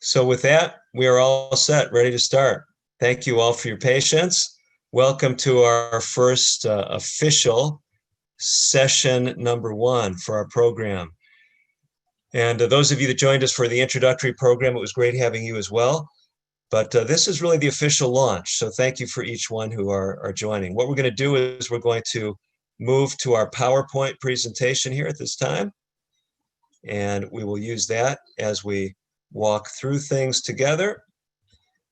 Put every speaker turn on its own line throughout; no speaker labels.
So with that, we are all set, ready to start. Thank you all for your patience. Welcome to our first official session number 1 for our program. And those of you that joined us for the introductory program, it was great having you as well. But this is really the official launch. So thank you for each one who are joining. What we're going to do is we're going to move to our PowerPoint presentation here at this time. And we will use that as we walk through things together.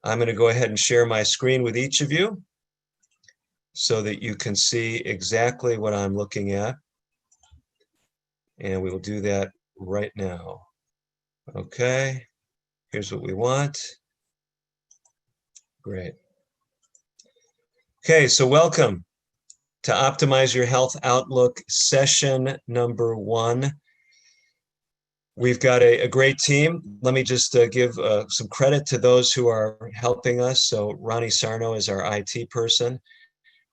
I'm going to go ahead and share my screen with each of you so that you can see exactly what I'm looking at. And we will do that right now. Okay, here's what we want. Great. Okay, so welcome to Optimize Your Health Outlook session number 1. We've got a great team. Let me just give some credit to those who are helping us. So Ronnie Sarno is our IT person,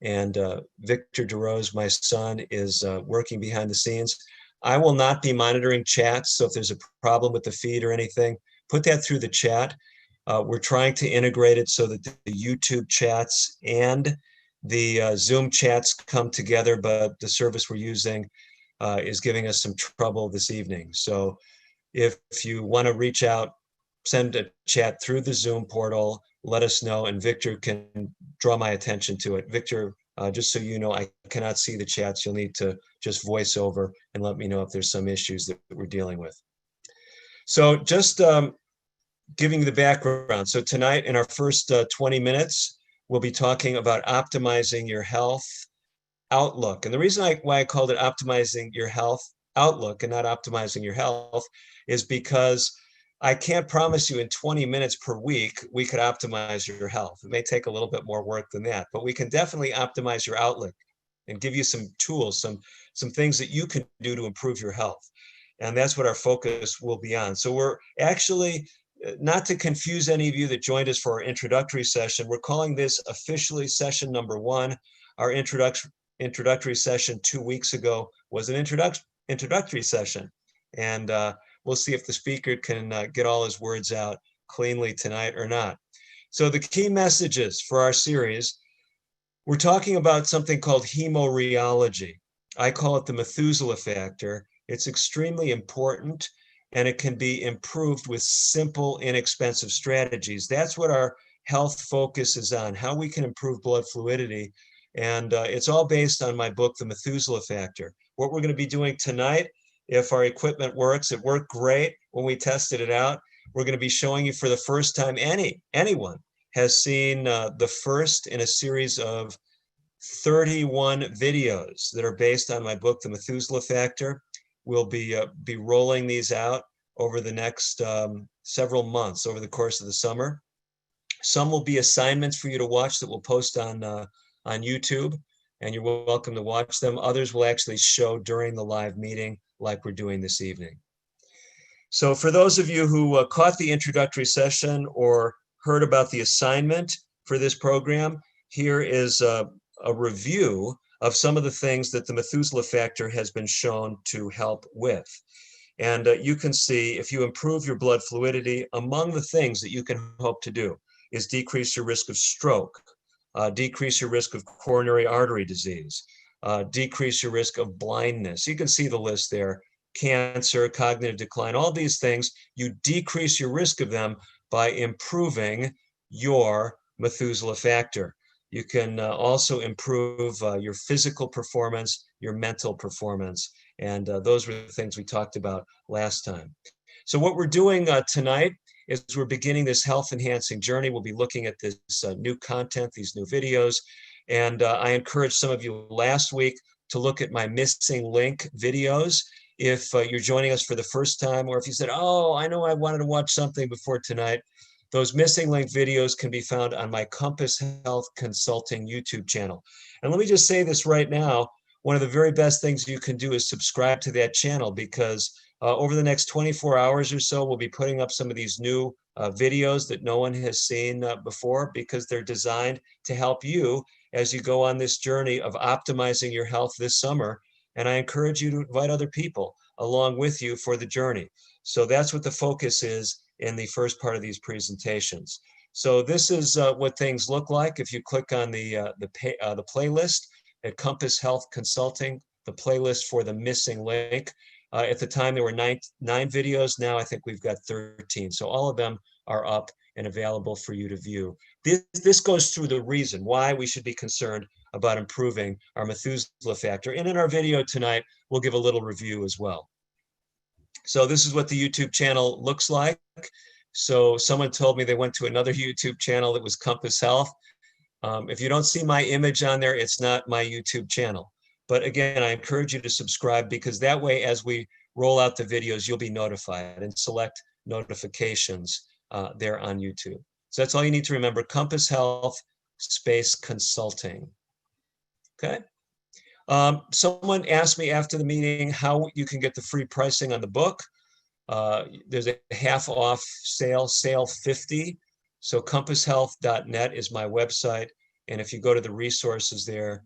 and Victor DeRose, my son, is working behind the scenes. I will not be monitoring chats, so if there's a problem with the feed or anything, put that through the chat. We're trying to integrate it so that the YouTube chats and the Zoom chats come together, but the service we're using is giving us some trouble this evening. So if you want to reach out, send a chat through the Zoom portal, let us know, and Victor can draw my attention to it. Victor, just so you know, I cannot see the chats. You'll need to just voice over and let me know if there's some issues that we're dealing with. So just giving you the background. So tonight in our first 20 minutes, we'll be talking about optimizing your health outlook. And the reason why I called it optimizing your health outlook and not optimizing your health is because I can't promise you in 20 minutes per week we could optimize your health. It may take a little bit more work than that, but we can definitely optimize your outlook and give you some tools, some things that you can do to improve your health. And that's what our focus will be on. So we're actually, not to confuse any of you that joined us for our introductory session, we're calling this officially session number 1. Our introductory session 2 weeks ago was an introductory session. And we'll see if the speaker can get all his words out cleanly tonight or not. So the key messages for our series, we're talking about something called hemorheology. I call it the Methuselah Factor. It's extremely important, and it can be improved with simple, inexpensive strategies. That's what our health focus is on, how we can improve blood fluidity. And it's all based on my book, The Methuselah Factor. What we're going to be doing tonight, if our equipment works, it worked great when we tested it out. We're going to be showing you for the first time, anyone has seen the first in a series of 31 videos that are based on my book, The Methuselah Factor. We'll be rolling these out over the next several months over the course of the summer. Some will be assignments for you to watch that we'll post on YouTube, and you're welcome to watch them. Others will actually show during the live meeting like we're doing this evening. So for those of you who caught the introductory session or heard about the assignment for this program, here is a review of some of the things that the Methuselah Factor has been shown to help with. And you can see if you improve your blood fluidity, among the things that you can hope to do is decrease your risk of stroke, decrease your risk of coronary artery disease, decrease your risk of blindness. You can see the list there, cancer, cognitive decline, all these things, you decrease your risk of them by improving your Methuselah Factor. You can also improve your physical performance, your mental performance, and those were the things we talked about last time. So what we're doing tonight is we're beginning this health enhancing journey. We'll be looking at this new content, these new videos, and I encouraged some of you last week to look at my missing link videos. If you're joining us for the first time, or if you said, oh, I know I wanted to watch something before tonight, those missing link videos can be found on my Compass Health Consulting YouTube channel. And let me just say this right now, one of the very best things you can do is subscribe to that channel, because over the next 24 hours or so, we'll be putting up some of these new videos that no one has seen before, because they're designed to help you as you go on this journey of optimizing your health this summer. And I encourage you to invite other people along with you for the journey. So that's what the focus is in the first part of these presentations. So this is what things look like if you click on the playlist at Compass Health Consulting, the playlist for the missing link. At the time, there were nine videos. Now I think we've got 13. So all of them are up and available for you to view. This goes through the reason why we should be concerned about improving our Methuselah factor. And in our video tonight, we'll give a little review as well. So this is what the YouTube channel looks like. So someone told me they went to another YouTube channel that was Compass Health. If you don't see my image on there, it's not my YouTube channel. But again, I encourage you to subscribe, because that way, as we roll out the videos, you'll be notified, and select notifications there on YouTube. So that's all you need to remember, Compass Health Space Consulting. Okay. Someone asked me after the meeting how you can get the free pricing on the book. There's a half off sale 50. So compasshealth.net is my website. And if you go to the resources there,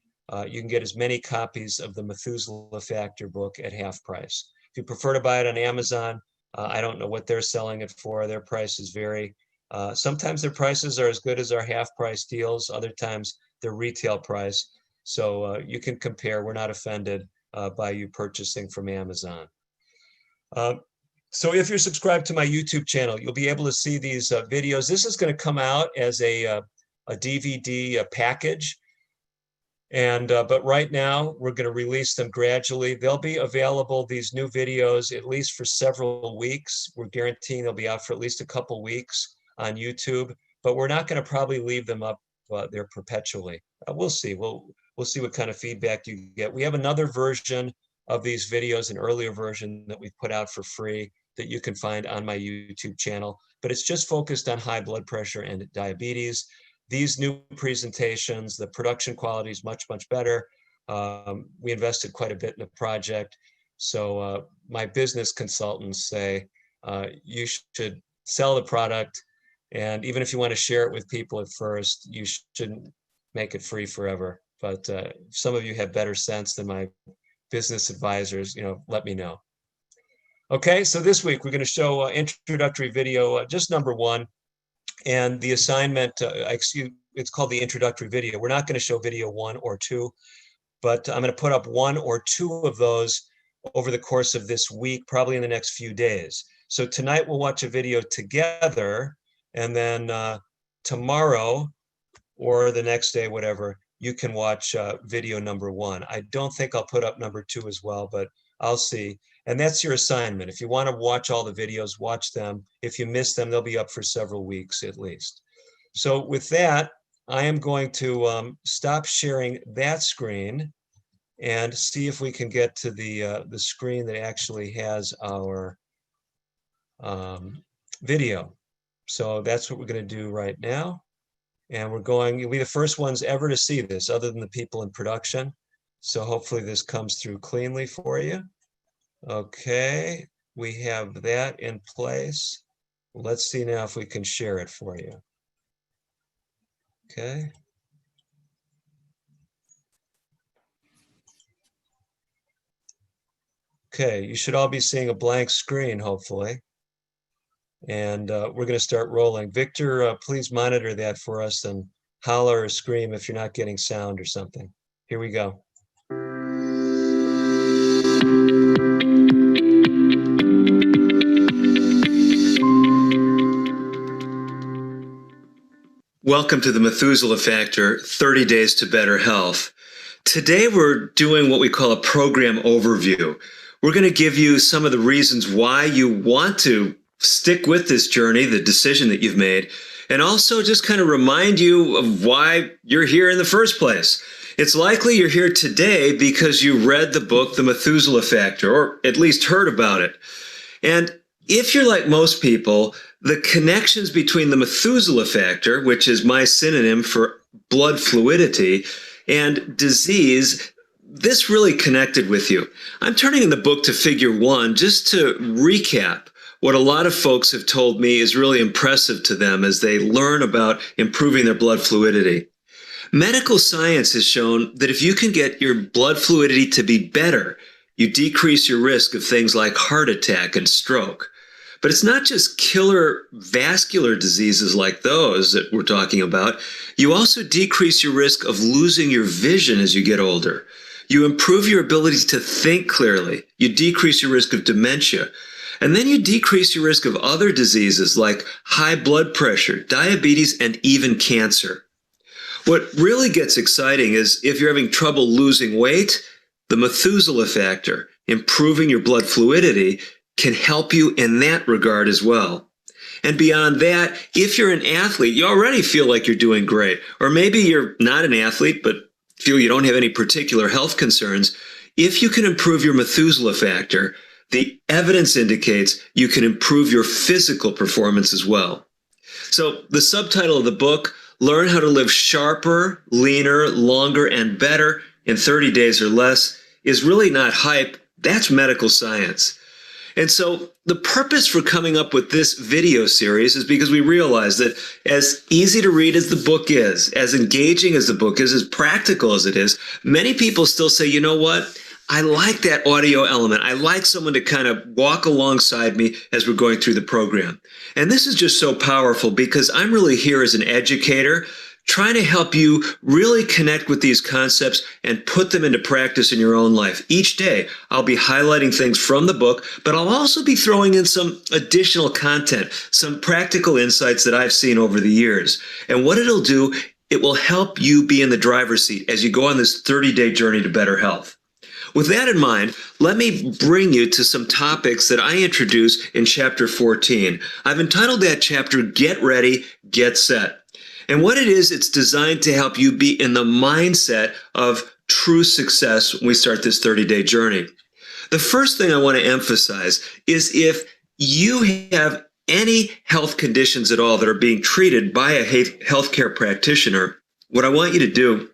you can get as many copies of the Methuselah Factor book at half price. If you prefer to buy it on Amazon, I don't know what they're selling it for. Their prices vary. Sometimes their prices are as good as our half price deals. Other times they're retail price. So you can compare. We're not offended by you purchasing from Amazon. So if you're subscribed to my YouTube channel, you'll be able to see these videos. This is going to come out as a DVD package. And but right now, we're going to release them gradually. They'll be available, these new videos, at least for several weeks. We're guaranteeing they'll be out for at least a couple weeks on YouTube, but we're not going to probably leave them up there perpetually. We'll see. We'll see what kind of feedback you get. We have another version of these videos, an earlier version that we've put out for free that you can find on my YouTube channel, but it's just focused on high blood pressure and diabetes. These new presentations, the production quality is much, much better. We invested quite a bit in the project. So my business consultants say you should sell the product. And even if you want to share it with people at first, you shouldn't make it free forever. But some of you have better sense than my business advisors, let me know. Okay, so this week we're going to show introductory video, just number 1. And the assignment, it's called the introductory video. We're not going to show video 1 or 2, but I'm going to put up 1 or 2 of those over the course of this week, probably in the next few days. So tonight we'll watch a video together, and then tomorrow or the next day, whatever, you can watch video number 1. I don't think I'll put up number 2 as well, but I'll see. And that's your assignment. If you want to watch all the videos, watch them. If you miss them, they'll be up for several weeks at least. So with that, I am going to stop sharing that screen and see if we can get to the screen that actually has our video. So that's what we're going to do right now. And you'll be the first ones ever to see this, other than the people in production. So hopefully this comes through cleanly for you. Okay, we have that in place. Let's see now if we can share it for you. Okay. Okay, you should all be seeing a blank screen, hopefully. And we're going to start rolling. Victor, please monitor that for us and holler or scream if you're not getting sound or something. Here we go. Welcome to the Methuselah Factor, 30 Days to Better Health. Today we're doing what we call a program overview. We're going to give you some of the reasons why you want to stick with this journey, the decision that you've made, and also just kind of remind you of why you're here in the first place. It's likely you're here today because you read the book, The Methuselah Factor, or at least heard about it. And if you're like most people, the connections between the Methuselah Factor, which is my synonym for blood fluidity, and disease, this really connected with you. I'm turning in the book to figure 1 just to recap what a lot of folks have told me is really impressive to them as they learn about improving their blood fluidity. Medical science has shown that if you can get your blood fluidity to be better, you decrease your risk of things like heart attack and stroke.
But it's not just killer vascular diseases like those that we're talking about. You also decrease your risk of losing your vision as you get older. You improve your ability to think clearly. You decrease your risk of dementia. And then you decrease your risk of other diseases like high blood pressure, diabetes, and even cancer. What really gets exciting is if you're having trouble losing weight, the Methuselah Factor, improving your blood fluidity, can help you in that regard as well. And beyond that, if you're an athlete, you already feel like you're doing great. Or maybe you're not an athlete, but feel you don't have any particular health concerns. If you can improve your Methuselah Factor, the evidence indicates you can improve your physical performance as well. So the subtitle of the book, Learn How to Live Sharper, Leaner, Longer, and Better in 30 Days or Less, is really not hype. That's medical science. And so the purpose for coming up with this video series is because we realize that as easy to read as the book is, as engaging as the book is, as practical as it is, many people still say, you know what? I like that audio element. I like someone to kind of walk alongside me as we're going through the program. And this is just so powerful because I'm really here as an educator, trying to help you really connect with these concepts and put them into practice in your own life. Each day, I'll be highlighting things from the book, but I'll also be throwing in some additional content, some practical insights that I've seen over the years. And what it'll do, it will help you be in the driver's seat as you go on this 30-day journey to better health. With that in mind, let me bring you to some topics that I introduce in Chapter 14. I've entitled that chapter, Get Ready, Get Set. And what it is, it's designed to help you be in the mindset of true success when we start this 30-day journey. The first thing I want to emphasize is if you have any health conditions at all that are being treated by a healthcare practitioner, what I want you to do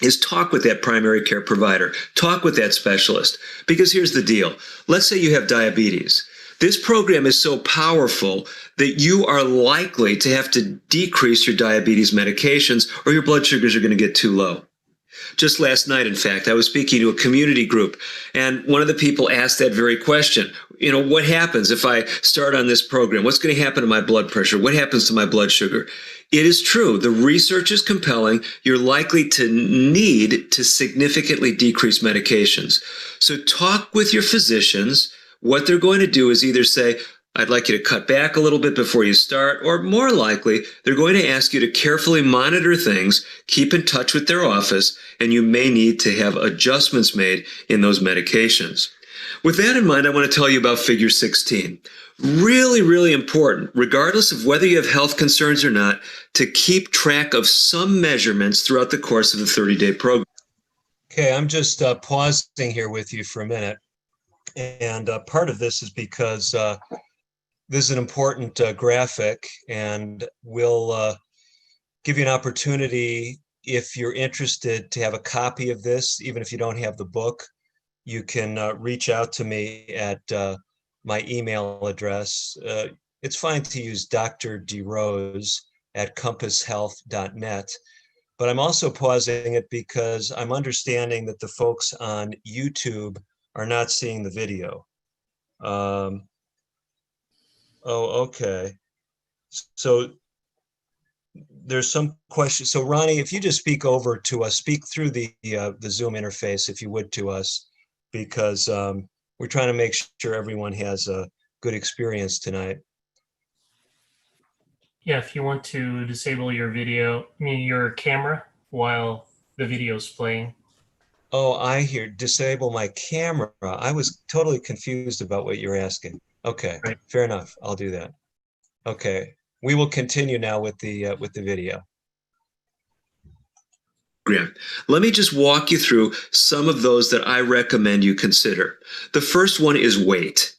is talk with that primary care provider, talk with that specialist. Because here's the deal. Let's say you have diabetes. This program is so powerful that you are likely to have to decrease your diabetes medications or your blood sugars are going to get too low. Just last night, in fact, I was speaking to a community group, and one of the people asked that very question. You know, what happens if I start on this program? What's going to happen to my blood pressure? What happens to my blood sugar? It is true. The research is compelling. You're likely to need to significantly decrease medications. So talk with your physicians. What they're going to do is either say, I'd like you to cut back a little bit before you start, or more likely, they're going to ask you to carefully monitor things, keep in touch with their office, and you may need to have adjustments made in those medications. With that in mind, I want to tell you about Figure 16. Really, really important, regardless of whether you have health concerns or not, to keep track of some measurements throughout the course of the 30-day program.
Okay, I'm just pausing here with you for a minute. And part of this is because this is an important graphic, and we'll give you an opportunity, if you're interested, to have a copy of this. Even if you don't have the book, you can reach out to me at my email address. It's fine to use Dr. DeRose at compasshealth.net, but I'm also pausing it because I'm understanding that the folks on YouTube are not seeing the video. Oh, okay. So there's some questions. So Ronnie, if you just speak over to us, speak through the Zoom interface, if you would, to us, because we're trying to make sure everyone has a good experience tonight.
Yeah, if you want to disable your your camera while the video is playing.
Oh, I hear disable my camera. I was totally confused about what you're asking. Okay,
Right.
Fair enough. I'll do that. Okay, we will continue now with the video.
Let me just walk you through some of those that I recommend you consider. The first one is weight.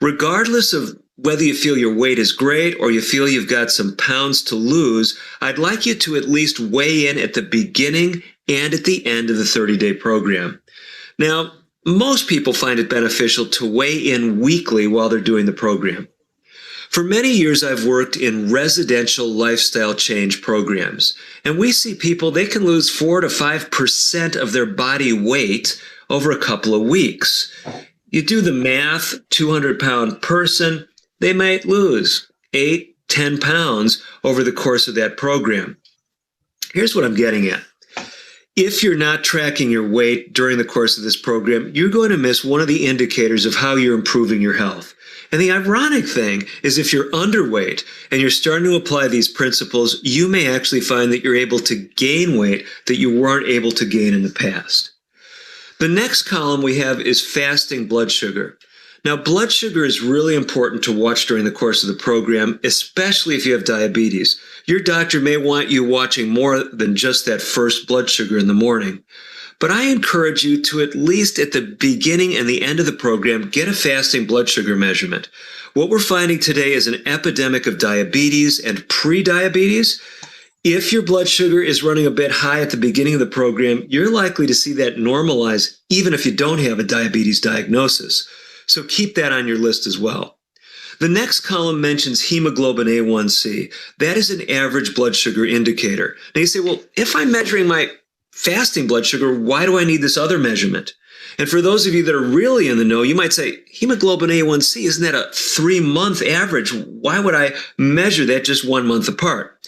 Regardless of whether you feel your weight is great or you feel you've got some pounds to lose, I'd like you to at least weigh in at the beginning and at the end of the 30-day program. Now, most people find it beneficial to weigh in weekly while they're doing the program. For many years, I've worked in residential lifestyle change programs, and we see people, they can lose 4 to 5% of their body weight over a couple of weeks. You do the math, 200-pound person, they might lose 8, 10 pounds over the course of that program. Here's what I'm getting at. If you're not tracking your weight during the course of this program, you're going to miss one of the indicators of how you're improving your health. And the ironic thing is if you're underweight and you're starting to apply these principles, you may actually find that you're able to gain weight that you weren't able to gain in the past. The next column we have is fasting blood sugar. Now, blood sugar is really important to watch during the course of the program, especially if you have diabetes. Your doctor may want you watching more than just that first blood sugar in the morning. But I encourage you to, at least at the beginning and the end of the program, get a fasting blood sugar measurement. What we're finding today is an epidemic of diabetes and pre-diabetes. If your blood sugar is running a bit high at the beginning of the program, you're likely to see that normalize even if you don't have a diabetes diagnosis. So keep that on your list as well. The next column mentions hemoglobin A1C. That is an average blood sugar indicator. Now you say, well, if I'm measuring my fasting blood sugar, why do I need this other measurement? And for those of you that are really in the know, you might say, hemoglobin A1C, isn't that a 3-month average? Why would I measure that just 1 month apart?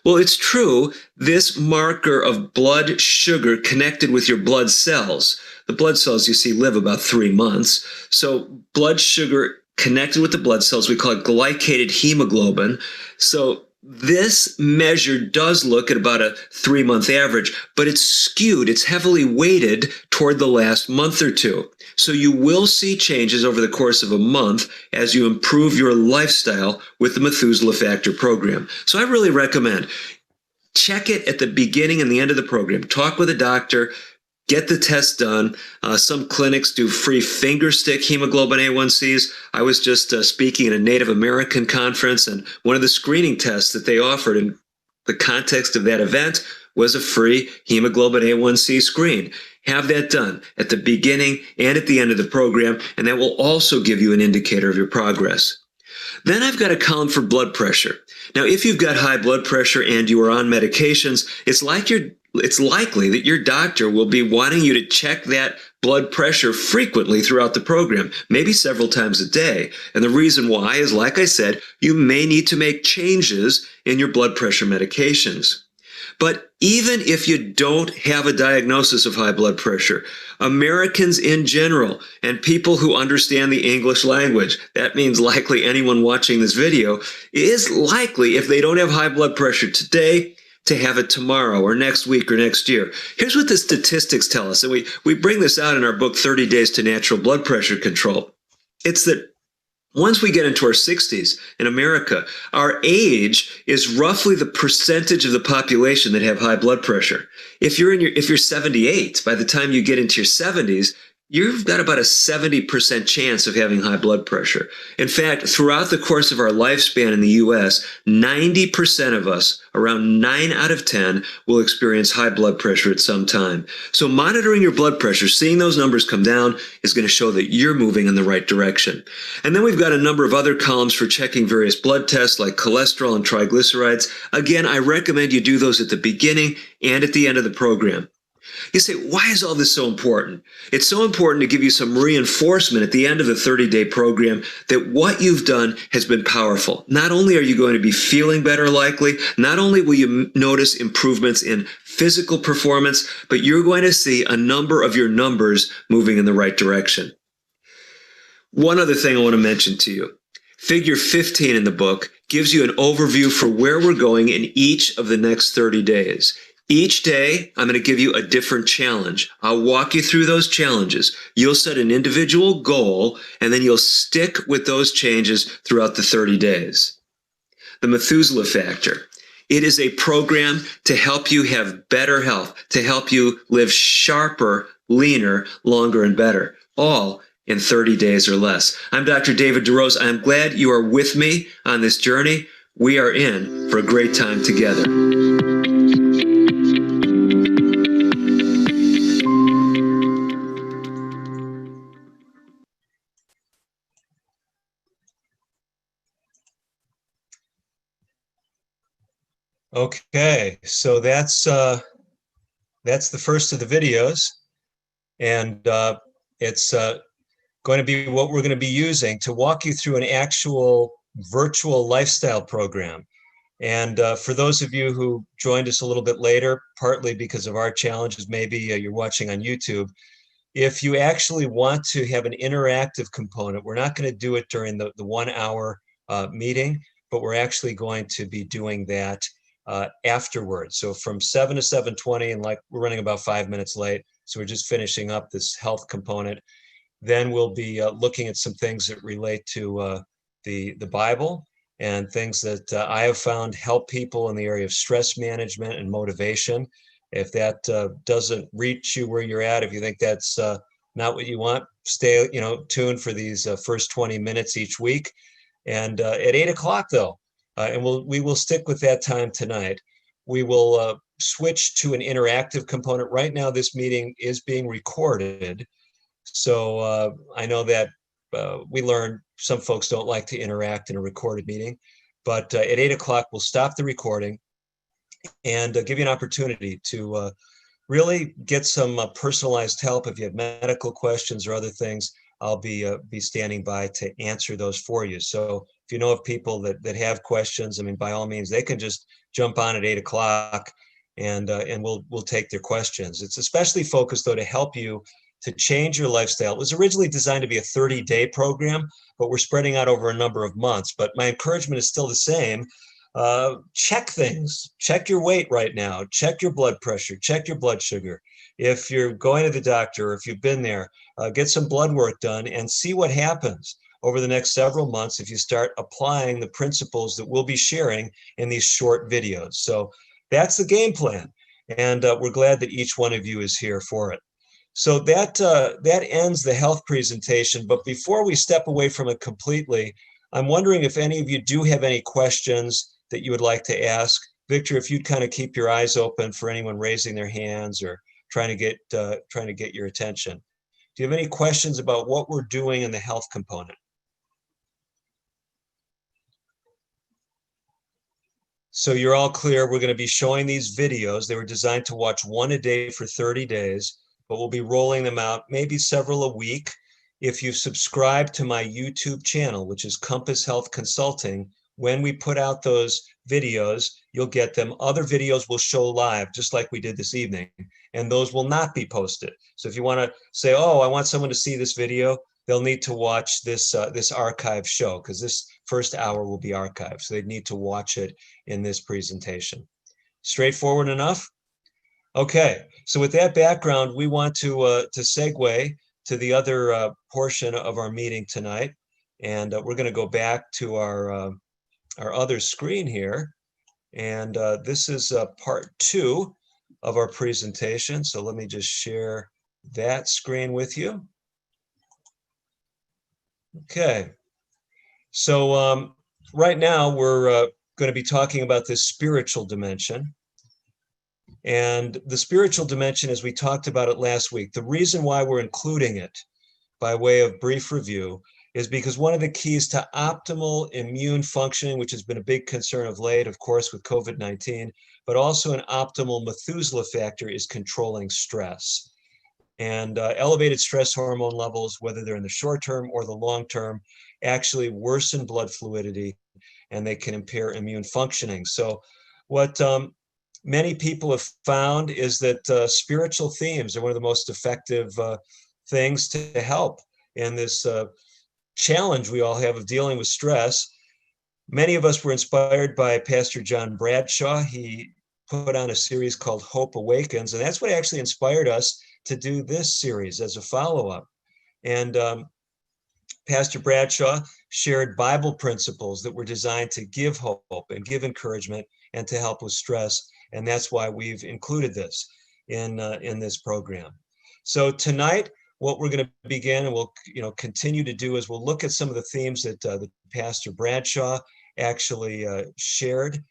Well, it's true. This marker of blood sugar connected with your blood cells. The blood cells, you see, live about 3 months. So blood sugar connected with the blood cells, we call it glycated hemoglobin. So this measure does look at about a 3-month average, but it's skewed. It's heavily weighted toward the last month or two. So you will see changes over the course of a month as you improve your lifestyle with the Methuselah Factor program. So I really recommend check it at the beginning and the end of the program. Talk with a doctor. Get the test done. Some clinics do free finger stick hemoglobin A1Cs. I was just speaking at a Native American conference, and one of the screening tests that they offered in the context of that event was a free hemoglobin A1C screen. Have that done at the beginning and at the end of the program, and that will also give you an indicator of your progress. Then I've got a column for blood pressure. Now, if you've got high blood pressure and you are on medications, it's likely that your doctor will be wanting you to check that blood pressure frequently throughout the program, maybe several times a day. And the reason why is, like I said, you may need to make changes in your blood pressure medications. But even if you don't have a diagnosis of high blood pressure, Americans in general and people who understand the English language, that means likely anyone watching this video, is likely, if they don't have high blood pressure today, to have it tomorrow or next week or next year. Here's what the statistics tell us, and we bring this out in our book, 30 Days to Natural Blood Pressure Control. It's that once we get into our 60s in America, our age is roughly the percentage of the population that have high blood pressure. If you're 78, by the time you get into your 70s, you've got about a 70% chance of having high blood pressure. In fact, throughout the course of our lifespan in the U.S., 90% of us, around 9 out of 10, will experience high blood pressure at some time. So monitoring your blood pressure, seeing those numbers come down, is going to show that you're moving in the right direction. And then we've got a number of other columns for checking various blood tests like cholesterol and triglycerides. Again, I recommend you do those at the beginning and at the end of the program. You say, why is all this so important? It's so important to give you some reinforcement at the end of the 30-day program that what you've done has been powerful. Not only are you going to be feeling better likely, not only will you notice improvements in physical performance, but you're going to see a number of your numbers moving in the right direction. One other thing I want to mention to you. Figure 15 in the book gives you an overview for where we're going in each of the next 30 days. Each day, I'm going to give you a different challenge. I'll walk you through those challenges. You'll set an individual goal, and then you'll stick with those changes throughout the 30 days. The Methuselah Factor. It is a program to help you have better health, to help you live sharper, leaner, longer, and better, all in 30 days or less. I'm Dr. David DeRose. I'm glad you are with me on this journey. We are in for a great time together.
Okay, so that's the first of the videos, and it's going to be what we're going to be using to walk you through an actual virtual lifestyle program. And for those of you who joined us a little bit later, partly because of our challenges, maybe you're watching on YouTube, if you actually want to have an interactive component, we're not going to do it during the 1 hour meeting, but we're actually going to be doing that afterwards. So from 7 to 7:20, and like we're running about 5 minutes late, so we're just finishing up this health component. Then we'll be looking at some things that relate to the Bible and things that I have found help people in the area of stress management and motivation. If that doesn't reach you where you're at, if you think that's not what you want, stay tuned for these first 20 minutes each week. And at 8 o'clock though, and we will stick with that time tonight, we will switch to an interactive component. Right now, this meeting is being recorded. So I know that we learned some folks don't like to interact in a recorded meeting, but at 8 o'clock, we'll stop the recording and give you an opportunity to really get some personalized help. If you have medical questions or other things, I'll be standing by to answer those for you. So if you know of people that have questions, I mean, by all means, they can just jump on at 8 o'clock and we'll take their questions. It's especially focused though to help you to change your lifestyle. It was originally designed to be a 30-day program, but we're spreading out over a number of months. But my encouragement is still the same. Check things, check your weight right now, check your blood pressure, check your blood sugar. If you're going to the doctor, or if you've been there, get some blood work done and see what happens over the next several months if you start applying the principles that we'll be sharing in these short videos. So that's the game plan. And we're glad that each one of you is here for it. So that ends the health presentation. But before we step away from it completely, I'm wondering if any of you do have any questions that you would like to ask. Victor, if you'd kind of keep your eyes open for anyone raising their hands or trying to get your attention. Do you have any questions about what we're doing in the health component? So you're all clear. We're going to be showing these videos. They were designed to watch one a day for 30 days, but we'll be rolling them out maybe several a week. If you subscribe to my YouTube channel, which is Compass Health Consulting, when we put out those videos, you'll get them. Other videos will show live, just like we did this evening, and those will not be posted. So if you want to say, oh, I want someone to see this video, they'll need to watch this archive show, because this first hour will be archived. So they'd need to watch it in this presentation. Straightforward enough? Okay, so with that background, we want to segue to the other portion of our meeting tonight. And we're going to go back to our other screen here. And this is part 2 of our presentation. So let me just share that screen with you. Okay. So right now we're going to be talking about this spiritual dimension. And the spiritual dimension, as we talked about it last week, the reason why we're including it by way of brief review is because one of the keys to optimal immune functioning, which has been a big concern of late, of course, with COVID-19, but also an optimal Methuselah factor, is controlling stress. And elevated stress hormone levels, whether they're in the short term or the long term, actually worsen blood fluidity, and they can impair immune functioning. So what many people have found is that spiritual themes are one of the most effective things to help in this challenge we all have of dealing with stress. Many of us were inspired by Pastor John Bradshaw. He put on a series called Hope Awakens, and that's what actually inspired us to do this series as a follow-up. And Pastor Bradshaw shared Bible principles that were designed to give hope and give encouragement and to help with stress. And that's why we've included this in this program. So tonight, what we're going to begin and we'll continue to do is we'll look at some of the themes that Pastor Bradshaw actually shared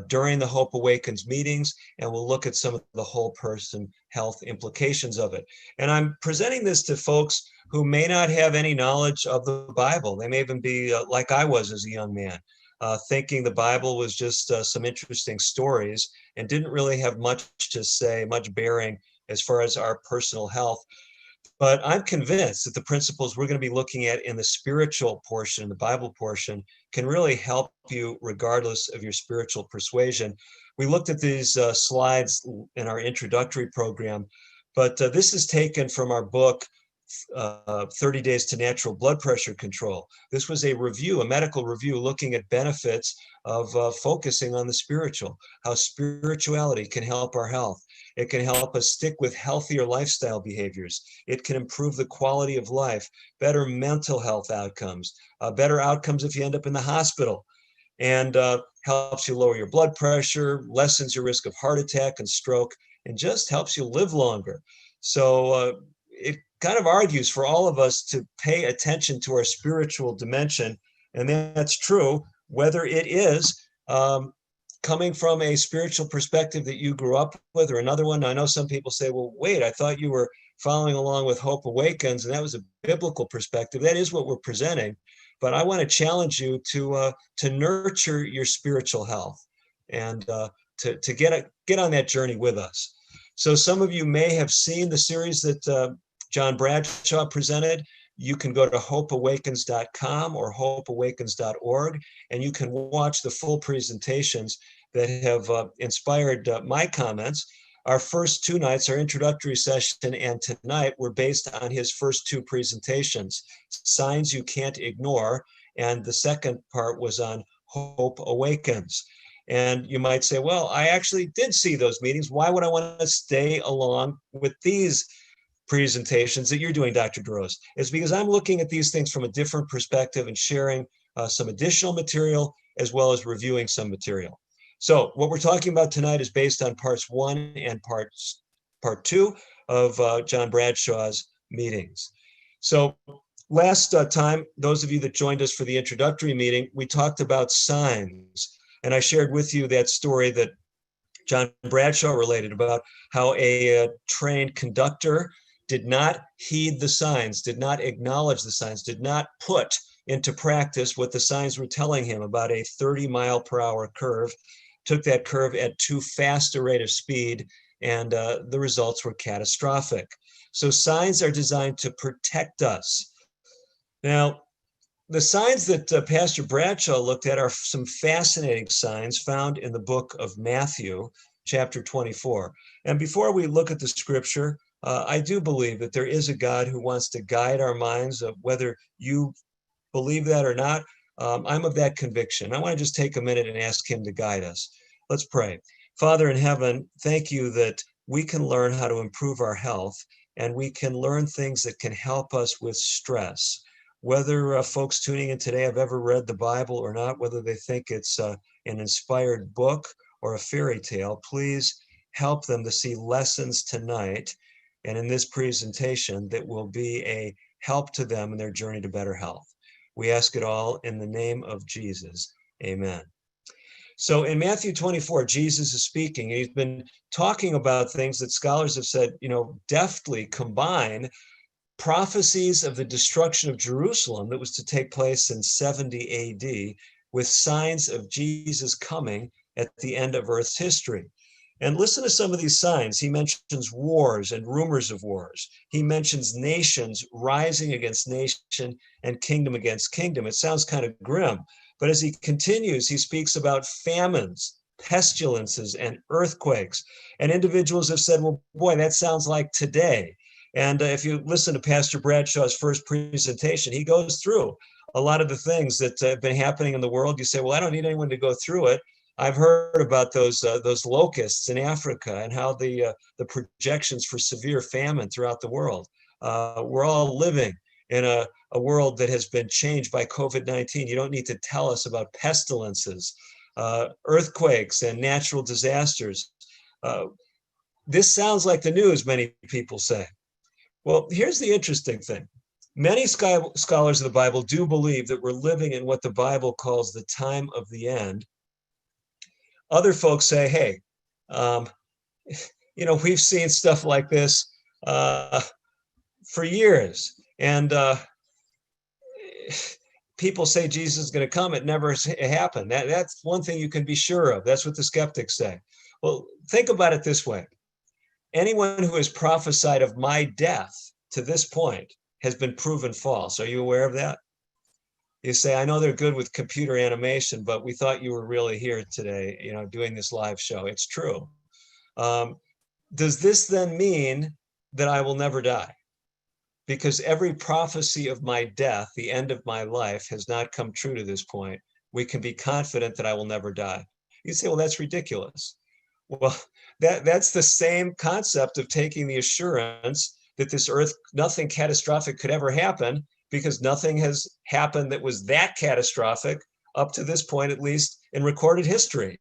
during the Hope Awakens meetings, and we'll look at some of the whole person health implications of it. And I'm presenting this to folks who may not have any knowledge of the Bible. They may even be like I was as a young man, thinking the Bible was just some interesting stories and didn't really have much to say, much bearing as far as our personal health. But I'm convinced that the principles we're going to be looking at in the spiritual portion, the Bible portion, can really help you regardless of your spiritual persuasion. We looked at these slides in our introductory program, but this is taken from our book, 30 Days to Natural Blood Pressure Control. This was a review, a medical review, looking at benefits of focusing on the spiritual, how spirituality can help our health. It can help us stick with healthier lifestyle behaviors. It can improve the quality of life, better mental health outcomes, better outcomes if you end up in the hospital, and helps you lower your blood pressure, lessens your risk of heart attack and stroke, and just helps you live longer. So it kind of argues for all of us to pay attention to our spiritual dimension. And that's true, whether it is coming from a spiritual perspective that you grew up with or another one. I know some people say, well, wait, I thought you were following along with Hope Awakens, and that was a biblical perspective. That is what we're presenting. But I want to challenge you to nurture your spiritual health and to get on that journey with us. So some of you may have seen the series that John Bradshaw presented. You can go to hopeawakens.com or hopeawakens.org, and you can watch the full presentations that have inspired my comments. Our first two nights, our introductory session and tonight, were based on his first two presentations, Signs You Can't Ignore, and the second part was on Hope Awakens. And you might say, well, I actually did see those meetings. Why would I want to stay along with these presentations that you're doing, Dr. DeRose? It's because I'm looking at these things from a different perspective and sharing some additional material as well as reviewing some material. So what we're talking about tonight is based on parts 1 and part 2 of John Bradshaw's meetings. So last time, those of you that joined us for the introductory meeting, we talked about signs. And I shared with you that story that John Bradshaw related about how a trained conductor did not heed the signs, did not acknowledge the signs, did not put into practice what the signs were telling him about a 30-mile-per-hour curve, took that curve at too fast a rate of speed, and the results were catastrophic. So signs are designed to protect us. Now, the signs that Pastor Bradshaw looked at are some fascinating signs found in the book of Matthew, chapter 24. And before we look at the scripture, I do believe that there is a God who wants to guide our minds, whether you believe that or not. I'm of that conviction. I want to just take a minute and ask him to guide us. Let's pray. Father in heaven, thank you that we can learn how to improve our health, and we can learn things that can help us with stress. Whether folks tuning in today have ever read the Bible or not, whether they think it's an inspired book or a fairy tale, please help them to see lessons tonight and in this presentation that will be a help to them in their journey to better health. We ask it all in the name of Jesus. Amen. So in Matthew 24, Jesus is speaking, and he's been talking about things that scholars have said, deftly combine prophecies of the destruction of Jerusalem that was to take place in 70 AD with signs of Jesus coming at the end of Earth's history. And listen to some of these signs. He mentions wars and rumors of wars. He mentions nations rising against nation and kingdom against kingdom. It sounds kind of grim, but as he continues, he speaks about famines, pestilences, and earthquakes. And individuals have said, well, boy, that sounds like today. And if you listen to Pastor Bradshaw's first presentation, he goes through a lot of the things that have been happening in the world. You say, well, I don't need anyone to go through it. I've heard about those locusts in Africa and how the projections for severe famine throughout the world. We're all living in a world that has been changed by COVID-19. You don't need to tell us about pestilences, earthquakes, and natural disasters. This sounds like the news, many people say. Well, here's the interesting thing. Many scholars of the Bible do believe that we're living in what the Bible calls the time of the end. Other folks say, hey, we've seen stuff like this for years. And people say Jesus is going to come. It never happened. That's one thing you can be sure of. That's what the skeptics say. Well, think about it this way. Anyone who has prophesied of my death to this point has been proven false. Are you aware of that? You say, I know they're good with computer animation, but we thought you were really here today, doing this live show. It's true. Does this then mean that I will never die? Because every prophecy of my death, the end of my life, has not come true to this point. We can be confident that I will never die. You say, well, that's ridiculous. Well, that's the same concept of taking the assurance that this earth, nothing catastrophic could ever happen, because nothing has happened that was that catastrophic up to this point, at least in recorded history.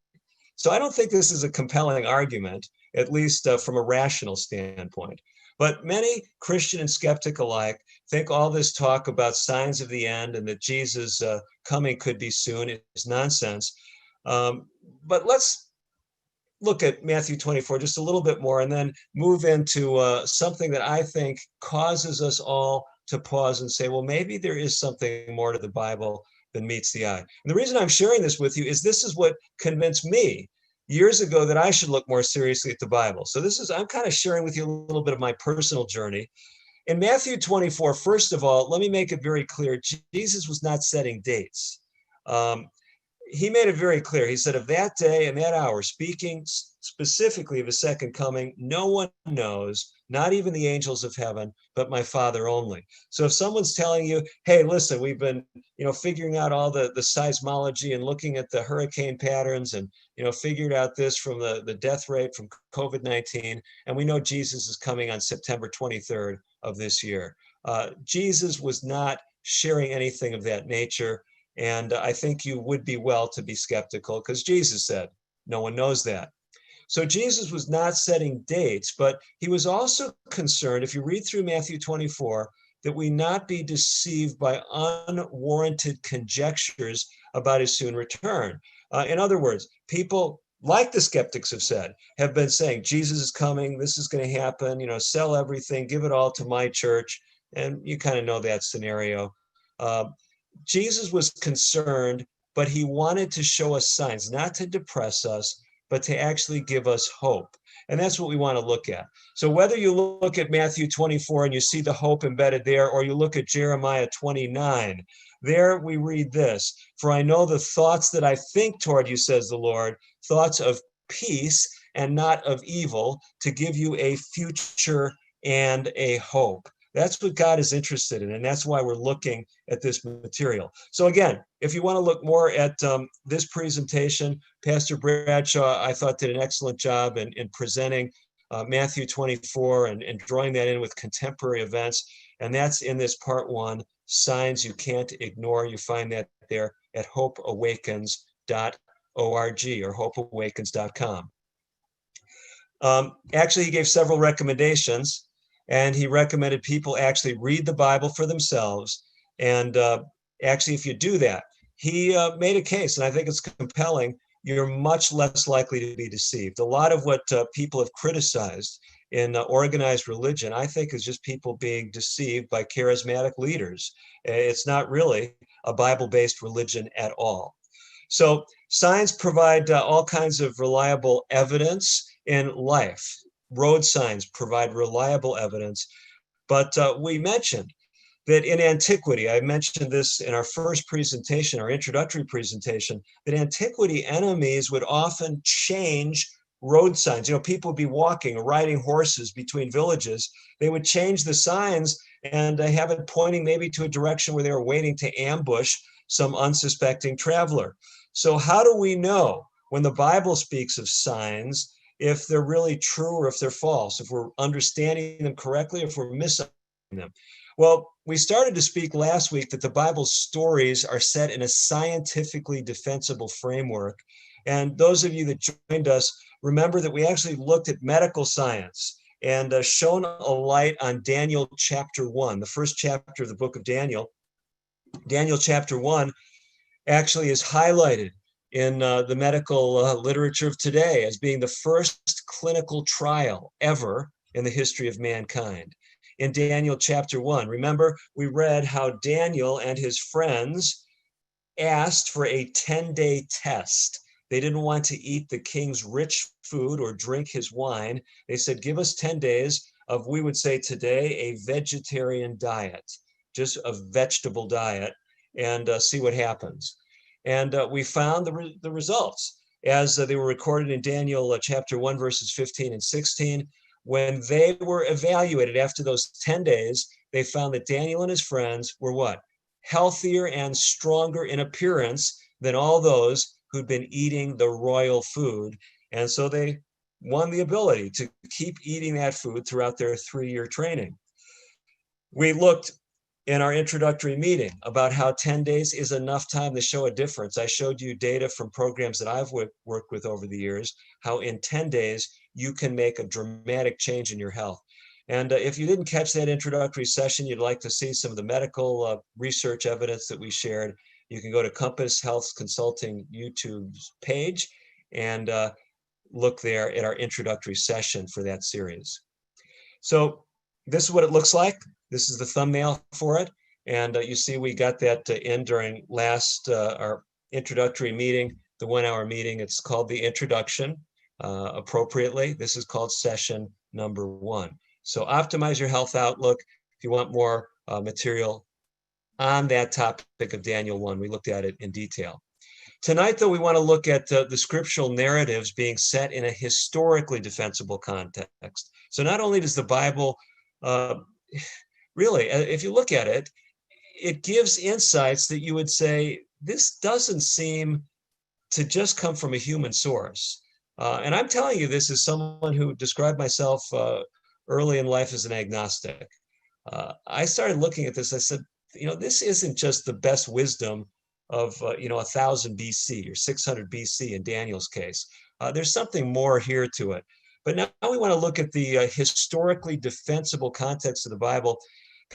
So I don't think this is a compelling argument, at least from a rational standpoint. But many Christian and skeptic alike think all this talk about signs of the end and that Jesus coming could be soon is nonsense. But let's look at Matthew 24 just a little bit more and then move into something that I think causes us all to pause and say, well, maybe there is something more to the Bible than meets the eye. And the reason I'm sharing this with you is this is what convinced me years ago that I should look more seriously at the Bible. So I'm kind of sharing with you a little bit of my personal journey. In Matthew 24, first of all, let me make it very clear, Jesus was not setting dates. He made it very clear. He said, of that day and that hour, speaking specifically of his second coming, no one knows, not even the angels of heaven, but my Father only. So if someone's telling you, hey, listen, we've been, figuring out all the seismology and looking at the hurricane patterns and, figured out this from the death rate from COVID-19, and we know Jesus is coming on September 23rd of this year. Jesus was not sharing anything of that nature. And I think you would be well to be skeptical because Jesus said, no one knows that. So Jesus was not setting dates, but he was also concerned, if you read through Matthew 24, that we not be deceived by unwarranted conjectures about his soon return. In other words, people, like the skeptics have said, have been saying, Jesus is coming, this is going to happen, sell everything, give it all to my church. And you kind of know that scenario. Jesus was concerned, but he wanted to show us signs, not to depress us, but to actually give us hope. And that's what we want to look at. So whether you look at Matthew 24 and you see the hope embedded there, or you look at Jeremiah 29, there we read this, for I know the thoughts that I think toward you, says the Lord, thoughts of peace and not of evil, to give you a future and a hope. That's what God is interested in, and that's why we're looking at this material. So again, if you want to look more at this presentation, Pastor Bradshaw, I thought, did an excellent job in presenting Matthew 24 and drawing that in with contemporary events. And that's in this part one, Signs You Can't Ignore. You find that there at hopeawakens.org or hopeawakens.com. Actually, he gave several recommendations. And he recommended people actually read the Bible for themselves. And actually, if you do that, he made a case, and I think it's compelling, you're much less likely to be deceived. A lot of what people have criticized in organized religion, I think, is just people being deceived by charismatic leaders. It's not really a Bible-based religion at all. So signs provide all kinds of reliable evidence in life. Road signs provide reliable evidence. But we mentioned that in antiquity, I mentioned this in our first presentation, our introductory presentation, that antiquity enemies would often change road signs. People would be walking or riding horses between villages. They would change the signs and have it pointing maybe to a direction where they were waiting to ambush some unsuspecting traveler. So how do we know when the Bible speaks of signs if they're really true or if they're false, if we're understanding them correctly, if we're misunderstanding them? Well, we started to speak last week that the Bible's stories are set in a scientifically defensible framework. And those of you that joined us, remember that we actually looked at medical science and shone a light on Daniel chapter 1, the first chapter of the book of Daniel. Daniel chapter 1 actually is highlighted in the medical literature of today as being the first clinical trial ever in the history of mankind. In Daniel chapter 1, remember, we read how Daniel and his friends asked for a 10-day test. They didn't want to eat the king's rich food or drink his wine. They said, give us 10 days of, we would say today, a vegetarian diet, just a vegetable diet. and see what happens. And we found the results as they were recorded in Daniel chapter 1, verses 15 and 16. When they were evaluated after those 10 days, they found that Daniel and his friends were what? Healthier and stronger in appearance than all those who'd been eating the royal food. And so they won the ability to keep eating that food throughout their 3-year training. We looked in our introductory meeting about how 10 days is enough time to show a difference. I showed you data from programs that I've worked with over the years, how in 10 days you can make a dramatic change in your health. And if you didn't catch that introductory session, you'd like to see some of the medical research evidence that we shared, you can go to Compass Health Consulting YouTube's page and look there at our introductory session for that series. So this is what it looks like. This is the thumbnail for it. And you see we got that in during our introductory meeting, the 1-hour meeting. It's called the introduction appropriately. This is called session number 1. So optimize your health outlook. If you want more material on that topic of Daniel 1, we looked at it in detail. Tonight, though, we want to look at the scriptural narratives being set in a historically defensible context. So not only does the Bible really, if you look at it, it gives insights that you would say, this doesn't seem to just come from a human source. And I'm telling you this as someone who described myself early in life as an agnostic. I started looking at this, I said, this isn't just the best wisdom of, 1000 BC or 600 BC in Daniel's case. There's something more here to it. But now we want to look at the historically defensible context of the Bible.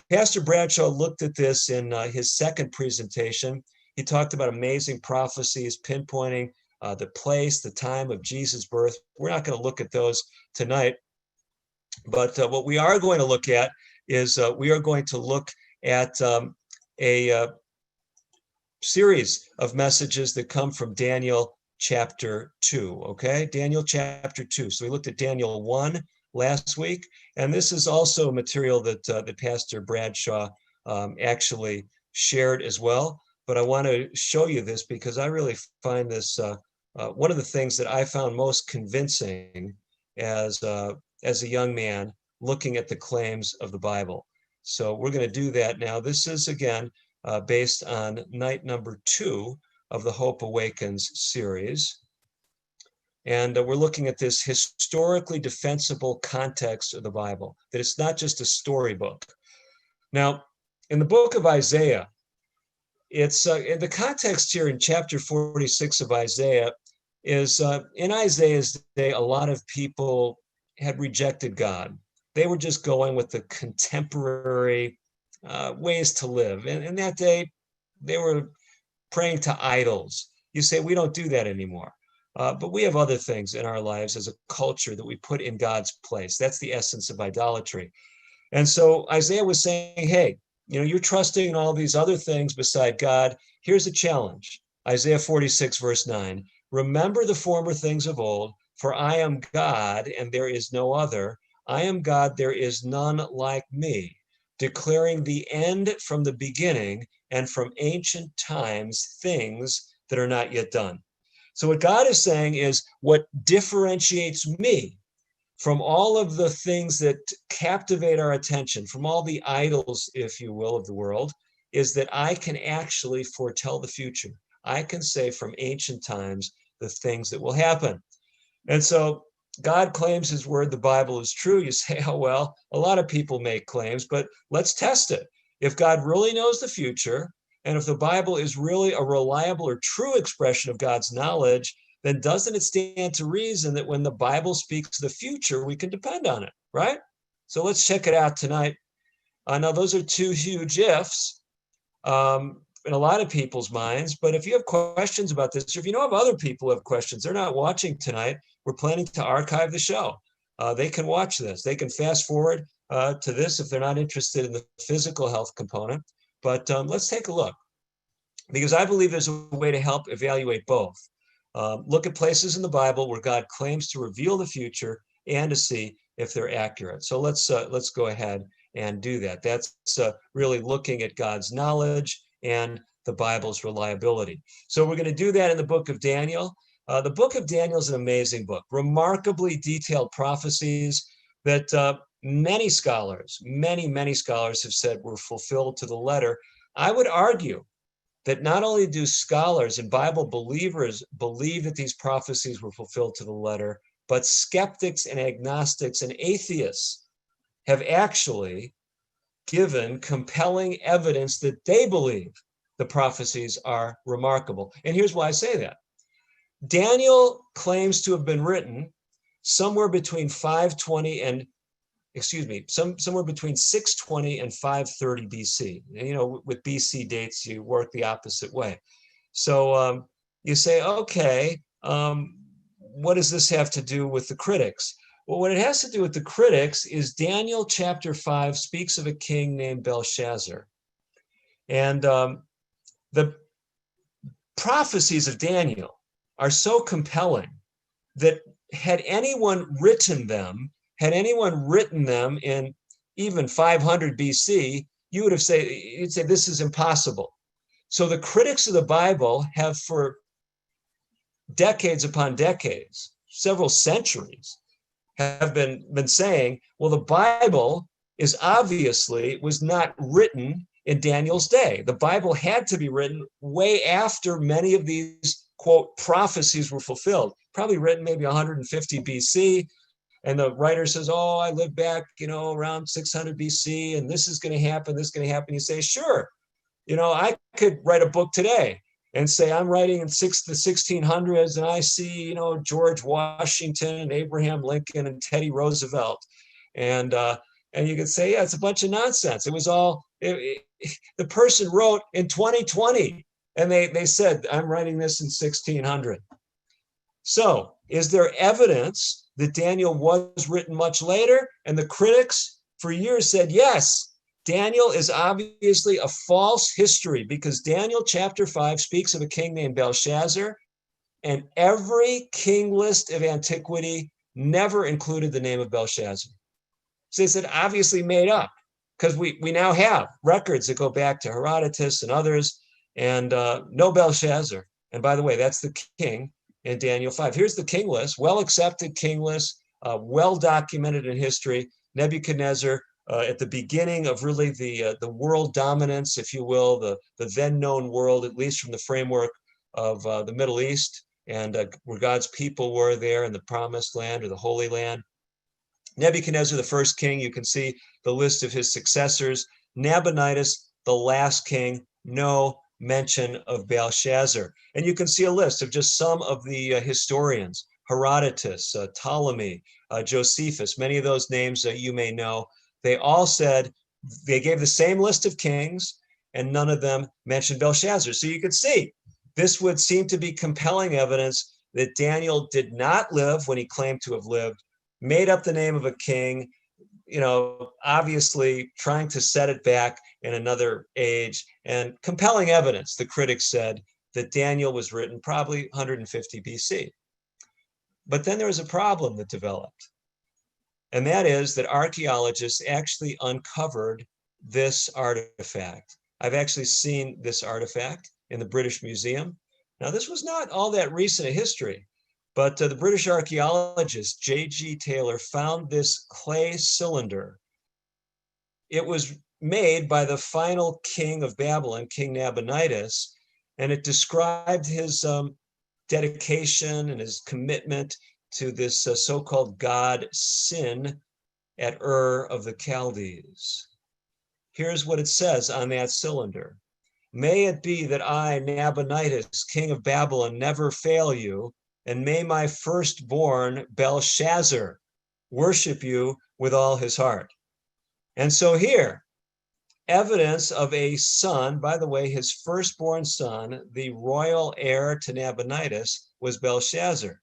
Pastor Bradshaw looked at this in his second presentation. He talked about amazing prophecies, pinpointing the place, the time of Jesus' birth. We're not going to look at those tonight. But what we are going to look at is we are going to look at a series of messages that come from Daniel chapter 2, okay? Daniel chapter 2. So we looked at Daniel 1 last week, and this is also material that Pastor Bradshaw actually shared as well. But I want to show you this because I really find this one of the things that I found most convincing as a young man looking at the claims of the Bible. So we're going to do that now. This is, again, based on night number 2 of the Hope Awakens series. And we're looking at this historically defensible context of the Bible, that it's not just a storybook. Now, in the book of Isaiah, it's in the context here in chapter 46 of Isaiah is in Isaiah's day, a lot of people had rejected God. They were just going with the contemporary ways to live. And in that day, they were praying to idols. You say, we don't do that anymore. But we have other things in our lives as a culture that we put in God's place. That's the essence of idolatry. And so Isaiah was saying, hey, you're trusting in all these other things beside God. Here's a challenge. Isaiah 46, verse 9. Remember the former things of old, for I am God and there is no other. I am God, there is none like me, declaring the end from the beginning and from ancient times things that are not yet done. So what God is saying is what differentiates me from all of the things that captivate our attention, from all the idols, if you will, of the world, is that I can actually foretell the future. I can say from ancient times the things that will happen. And so God claims his word, the Bible is true. You say, oh, well, a lot of people make claims, but let's test it. If God really knows the future, and if the Bible is really a reliable or true expression of God's knowledge, then doesn't it stand to reason that when the Bible speaks the future, we can depend on it, right? So let's check it out tonight. Now, those are two huge ifs in a lot of people's minds, but if you have questions about this, or if you know of other people who have questions, they're not watching tonight, we're planning to archive the show. They can watch this. They can fast forward to this if they're not interested in the physical health component. But let's take a look, because I believe there's a way to help evaluate both. Look at places in the Bible where God claims to reveal the future and to see if they're accurate. So let's go ahead and do that. That's really looking at God's knowledge and the Bible's reliability. So we're going to do that in the book of Daniel. The book of Daniel is an amazing book, remarkably detailed prophecies that many scholars have said were fulfilled to the letter. I would argue that not only do scholars and Bible believers believe that these prophecies were fulfilled to the letter, but skeptics and agnostics and atheists have actually given compelling evidence that they believe the prophecies are remarkable. And here's why I say that. Daniel claims to have been written somewhere between 520 and somewhere between 620 and 530 BC. And, you know, with BC dates, you work the opposite way. So you say, okay, what does this have to do with the critics? Well, what it has to do with the critics is Daniel chapter 5 speaks of a king named Belshazzar. And the prophecies of Daniel are so compelling that had anyone written them in even 500 BC, you'd say this is impossible. So the critics of the Bible have for decades upon decades, several centuries, have been saying, well, the Bible was not written in Daniel's day. The Bible had to be written way after many of these, quote, prophecies were fulfilled, probably written maybe 150 BC. And the writer says, oh, I lived back, around 600 BC, and this is going to happen, this is going to happen. You say, sure, I could write a book today and say I'm writing in the 1600s, and I see, George Washington and Abraham Lincoln and Teddy Roosevelt. And you could say, yeah, it's a bunch of nonsense. It was all, the person wrote in 2020, and they said, I'm writing this in 1600. So is there evidence that Daniel was written much later? And the critics for years said, yes, Daniel is obviously a false history, because Daniel chapter 5 speaks of a king named Belshazzar, and every king list of antiquity never included the name of Belshazzar. So they said, obviously made up, because we now have records that go back to Herodotus and others, and no Belshazzar. And by the way, that's the king in Daniel 5. Here's the king list, well-accepted king list, well-documented in history. Nebuchadnezzar, at the beginning of really the world dominance, if you will, the then known world, at least from the framework of the Middle East, and where God's people were there in the promised land or the Holy Land. Nebuchadnezzar, the first king, you can see the list of his successors. Nabonidus, the last king, no mention of Belshazzar. And you can see a list of just some of the historians: Herodotus, Ptolemy, Josephus, many of those names you may know. They all said, they gave the same list of kings, and none of them mentioned Belshazzar. So you could see, this would seem to be compelling evidence that Daniel did not live when he claimed to have lived, made up the name of a king, obviously trying to set it back in another age, and compelling evidence, the critics said, that Daniel was written probably 150 BC. But then there was a problem that developed. And that is that archaeologists actually uncovered this artifact. I've actually seen this artifact in the British Museum. Now, this was not all that recent a history, but the British archaeologist J.G. Taylor found this clay cylinder. It was made by the final king of Babylon, King Nabonidus, and it described his dedication and his commitment to this so-called god Sin at Ur of the Chaldees. Here's what it says on that cylinder. May it be that I, Nabonidus, king of Babylon, never fail you, and may my firstborn Belshazzar worship you with all his heart. And so here, evidence of a son, by the way, his firstborn son, the royal heir to Nabonidus, was Belshazzar.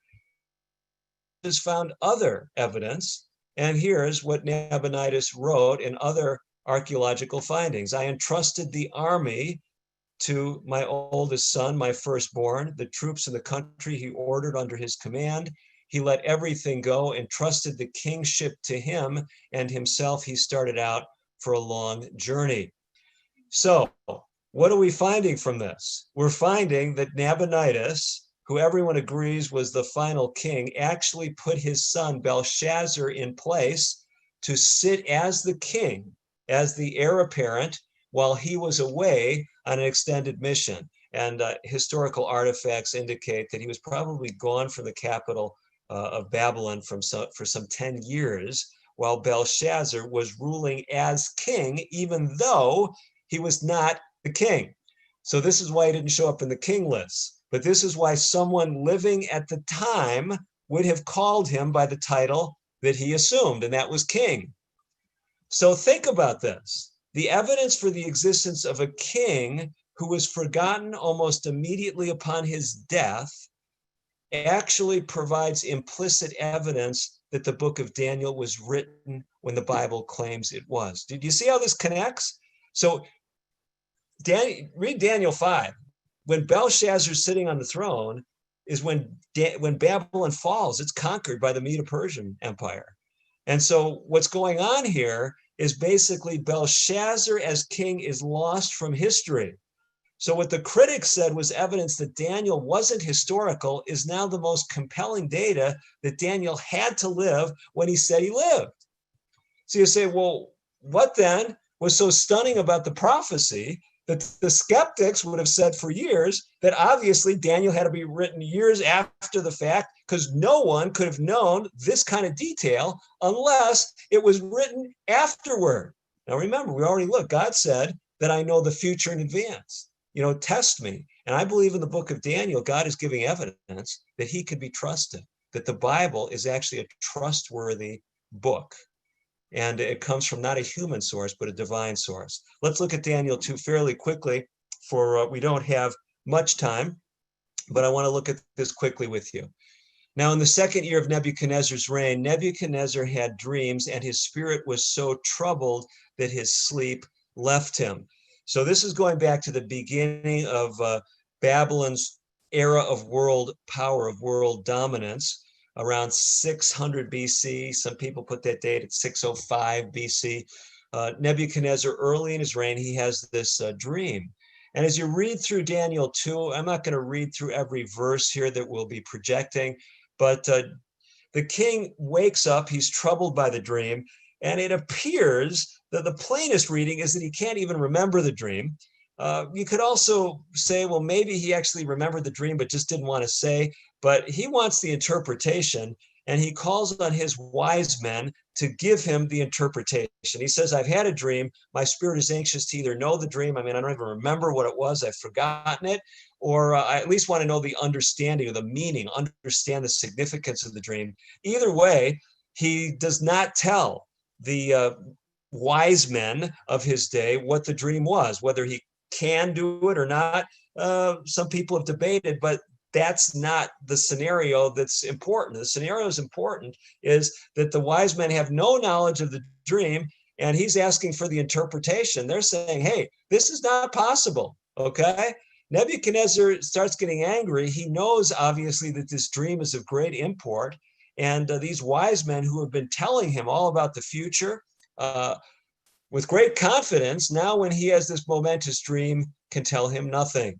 Has found other evidence, and here's what Nabonidus wrote in other archaeological findings. I entrusted the army to my oldest son, my firstborn, the troops in the country he ordered under his command. He let everything go, entrusted the kingship to him, and himself he started out for a long journey. So what are we finding from this? We're finding that Nabonidus, who everyone agrees was the final king, actually put his son Belshazzar in place to sit as the king, as the heir apparent, while he was away on an extended mission. And historical artifacts indicate that he was probably gone from the capital of Babylon for some 10 years, while Belshazzar was ruling as king, even though he was not the king. So this is why he didn't show up in the king lists. But this is why someone living at the time would have called him by the title that he assumed, and that was king. So think about this. The evidence for the existence of a king who was forgotten almost immediately upon his death actually provides implicit evidence that the book of Daniel was written when the Bible claims it was. Did you see how this connects? So read Daniel 5. When Belshazzar's sitting on the throne is when Babylon falls. It's conquered by the Medo-Persian Empire. And so what's going on here is basically Belshazzar as king is lost from history. So what the critics said was evidence that Daniel wasn't historical is now the most compelling data that Daniel had to live when he said he lived. So you say, well, what then was so stunning about the prophecy that the skeptics would have said for years that obviously Daniel had to be written years after the fact because no one could have known this kind of detail unless it was written afterward. Now remember, we already looked, God said that I know the future in advance. Test me. And I believe in the book of Daniel, God is giving evidence that he could be trusted, that the Bible is actually a trustworthy book. And it comes from not a human source, but a divine source. Let's look at Daniel 2 fairly quickly, for we don't have much time, but I want to look at this quickly with you. Now, in the second year of Nebuchadnezzar's reign, Nebuchadnezzar had dreams, and his spirit was so troubled that his sleep left him. So this is going back to the beginning of Babylon's era of world power, of world dominance, around 600 BC. Some people put that date at 605 BC. Nebuchadnezzar, early in his reign, he has this dream. And as you read through Daniel 2, I'm not going to read through every verse here that we'll be projecting, but the king wakes up, he's troubled by the dream, and it appears that the plainest reading is that he can't even remember the dream. You could also say, well, maybe he actually remembered the dream, but just didn't want to say, but he wants the interpretation, and he calls on his wise men to give him the interpretation. He says, I've had a dream. My spirit is anxious to either know the dream. I mean, I don't even remember what it was. I've forgotten it. Or I at least want to know the understanding or the meaning, understand the significance of the dream. Either way, he does not tell the wise men of his day what the dream was, whether he can do it or not. Some people have debated, but that's not the scenario that's important. The scenario is important is that the wise men have no knowledge of the dream, and he's asking for the interpretation. They're saying, hey, this is not possible, okay? Nebuchadnezzar starts getting angry. He knows, obviously, that this dream is of great import, and these wise men who have been telling him all about the future with great confidence, now when he has this momentous dream, can tell him nothing.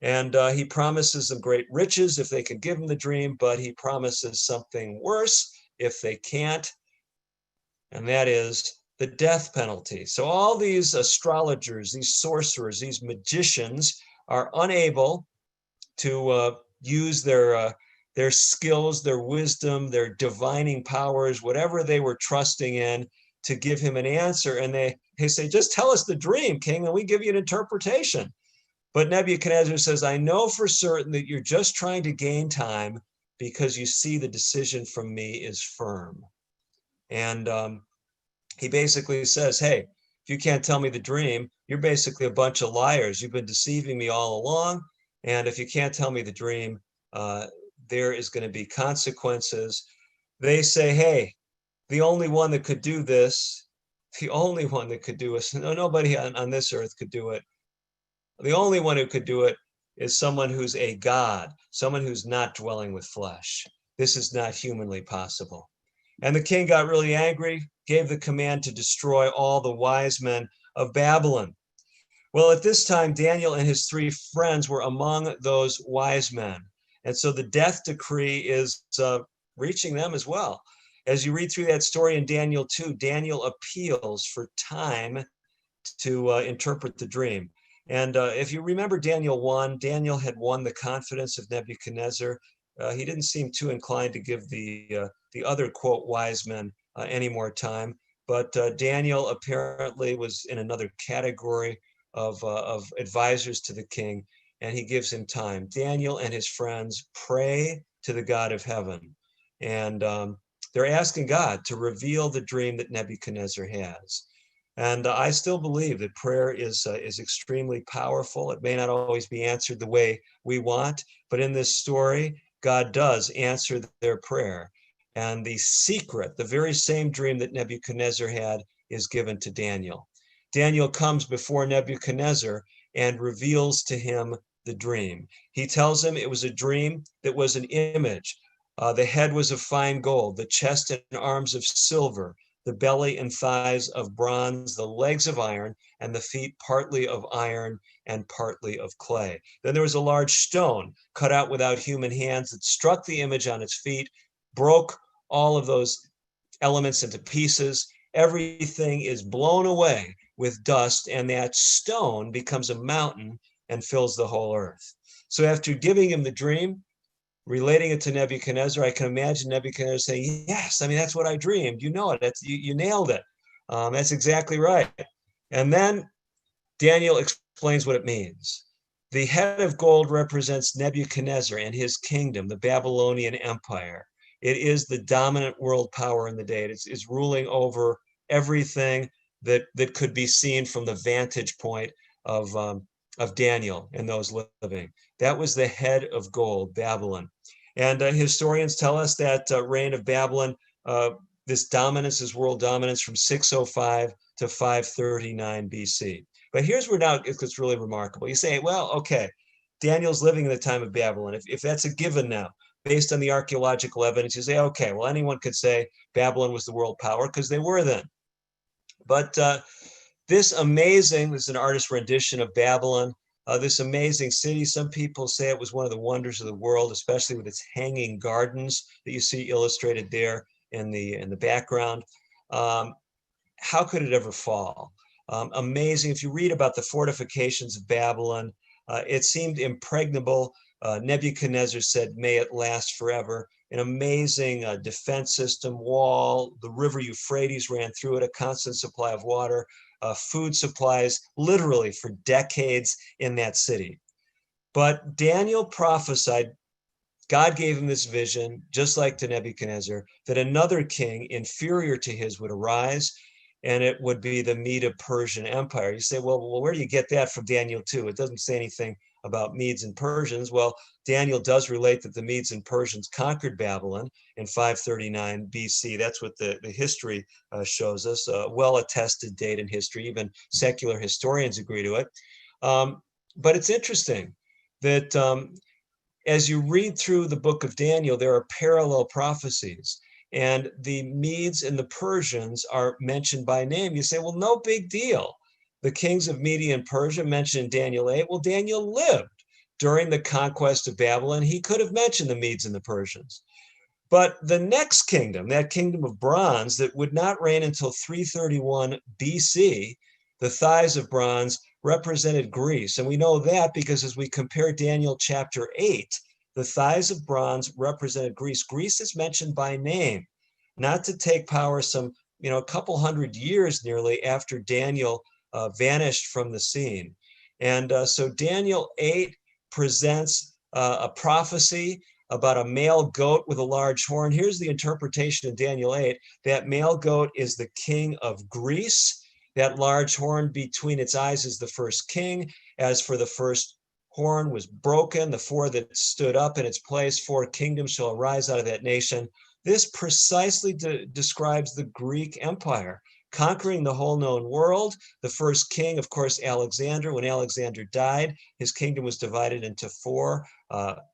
And he promises them great riches if they can give him the dream, but he promises something worse if they can't, and that is the death penalty. So all these astrologers, these sorcerers, these magicians are unable to use their skills, their wisdom, their divining powers, whatever they were trusting in, to give him an answer. And they say, just tell us the dream, king, and we give you an interpretation. But Nebuchadnezzar says, I know for certain that you're just trying to gain time because you see the decision from me is firm. And he basically says, hey, if you can't tell me the dream, you're basically a bunch of liars. You've been deceiving me all along. And if you can't tell me the dream, there is going to be consequences. They say, hey, the only one that could do this, the only one that could do it, no, nobody on this earth could do it. The only one who could do it is someone who's a god, someone who's not dwelling with flesh. This is not humanly possible. And the king got really angry, gave the command to destroy all the wise men of Babylon. Well, at this time, Daniel and his three friends were among those wise men. And so the death decree is reaching them as well. As you read through that story in Daniel 2, Daniel appeals for time to interpret the dream. And if you remember Daniel 1, Daniel had won the confidence of Nebuchadnezzar. He didn't seem too inclined to give the other, quote, wise men any more time. But Daniel apparently was in another category of advisors to the king, and he gives him time. Daniel and his friends pray to the God of heaven, and they're asking God to reveal the dream that Nebuchadnezzar has. And I still believe that prayer is extremely powerful. It may not always be answered the way we want, but in this story, God does answer their prayer. And the secret, the very same dream that Nebuchadnezzar had, is given to Daniel. Daniel comes before Nebuchadnezzar and reveals to him the dream. He tells him it was a dream that was an image. The head was of fine gold, the chest and arms of silver, the belly and thighs of bronze, the legs of iron, and the feet partly of iron and partly of clay. Then there was a large stone cut out without human hands that struck the image on its feet, broke all of those elements into pieces. Everything is blown away with dust, and that stone becomes a mountain and fills the whole earth. So after giving him the dream, relating it to Nebuchadnezzar, I can imagine Nebuchadnezzar saying, yes, I mean, that's what I dreamed. You know it. You nailed it. That's exactly right. And then Daniel explains what it means. The head of gold represents Nebuchadnezzar and his kingdom, the Babylonian Empire. It is the dominant world power in the day. It's ruling over everything that could be seen from the vantage point of Daniel and those living. That was the head of gold, Babylon. And historians tell us that reign of Babylon, this dominance, this world dominance from 605 to 539 BC. But here's where now it gets really remarkable. You say, well, okay, Daniel's living in the time of Babylon. If that's a given now, based on the archaeological evidence, you say, okay, well, anyone could say Babylon was the world power because they were then. But this is an artist's rendition of Babylon, this amazing city. Some people say it was one of the wonders of the world, especially with its hanging gardens that you see illustrated there in the background. How could it ever fall? Amazing. If you read about the fortifications of Babylon, it seemed impregnable. Nebuchadnezzar said, may it last forever. An amazing defense system, wall, the river Euphrates ran through it, a constant supply of water, food supplies, literally for decades in that city. But Daniel prophesied, God gave him this vision, just like to Nebuchadnezzar, that another king inferior to his would arise, and it would be the Medo-Persian Empire. You say, well, where do you get that from Daniel 2? It doesn't say anything about Medes and Persians. Well, Daniel does relate that the Medes and Persians conquered Babylon in 539 BC. That's what the history shows us, a well-attested date in history. Even secular historians agree to it. But it's interesting that as you read through the book of Daniel, there are parallel prophecies. And the Medes and the Persians are mentioned by name. You say, well, no big deal. The kings of Media and Persia mentioned in Daniel 8. Well, Daniel lived during the conquest of Babylon. He could have mentioned the Medes and the Persians. But the next kingdom, that kingdom of bronze that would not reign until 331 BC, the thighs of bronze represented Greece. And we know that because as we compare Daniel chapter 8, the thighs of bronze represented Greece. Greece is mentioned by name, not to take power some, a couple hundred years nearly after Daniel vanished from the scene. And so Daniel 8 presents a prophecy about a male goat with a large horn. Here's the interpretation in Daniel 8. That male goat is the king of Greece. That large horn between its eyes is the first king. As for the first horn was broken, the four that stood up in its place, 4 kingdoms shall arise out of that nation. This precisely describes the Greek Empire, conquering the whole known world. The first king, of course, Alexander. When Alexander died, his kingdom was divided into 4